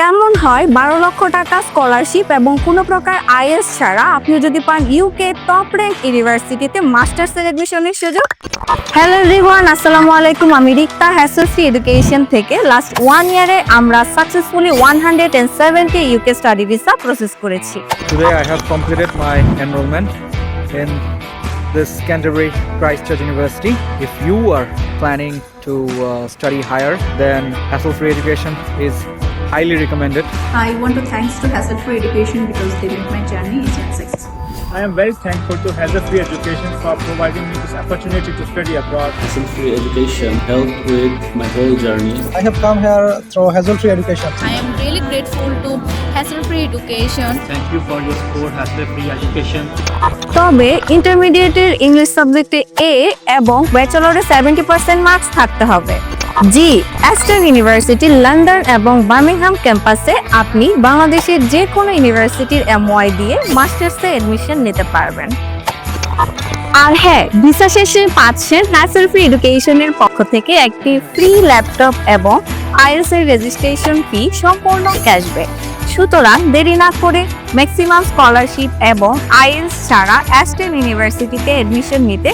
কেমন হয় 12 লক্ষ টাকা স্কলারশিপ এবং কোনো প্রকার আইএলটিএস ছাড়া আপনি যদি পান ইউকে টপ র্যাঙ্ক ইউনিভার্সিটিতে মাস্টার্সের এডমিশনের সুযোগ। হ্যালো এভরিওয়ান, আসসালামু আলাইকুম। আমি রিক্তা হ্যাসেল ফ্রি এডুকেশন থেকে লাস্ট 1 ইয়ারে আমরা successfully 170 UK study visa process করেছি। Today I have completed my enrollment in this Canterbury Christchurch University. If you are planning to study higher, then hassle-free education is highly recommended. I want to thanks to Hassle Free Education because they made my journey easy and successful. I am very thankful to Hassle Free Education for providing me this opportunity to study abroad. Hassle Free Education helped with my whole journey. I have come here through Hassle Free Education. I am really grateful to Hassle Free Education. Thank you for your support, Hassle Free Education. তবে ইন্টারমিডিয়েটের English সাবজেক্টে এ এবং ব্যাচেলরে 70% marks থাকতে হবে। জি, Aston university London এবং Birmingham ক্যাম্পাসে আপনি বাংলাদেশের যে কোনো ইউনিভার্সিটির এমওয়াই দিয়ে মাস্টার্সে এডমিশন নিতে পারবেন। আর হ্যাঁ, ভিসা শেষে পাচ্ছেন হ্যাসেল ফ্রি এডুকেশনের পক্ষ থেকে একটি ফ্রি ল্যাপটপ এবং আইএলটিএস এর রেজিস্ট্রেশন ফি সম্পূর্ণ ক্যাশব্যাক। সুতরাং দেরি না করে ম্যাক্সিমাম স্কলারশিপ এবং আইএলটিএস ছাড়া অ্যাস্টন ইউনিভার্সিটিতে এডমিশন নিতে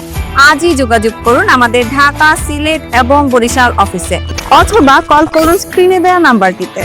আজই যোগাযোগ করুন আমাদের ঢাকা, সিলেট এবং বরিশাল অফিসে, অথবা কল করুন স্ক্রিনে দেওয়া নাম্বারটিতে।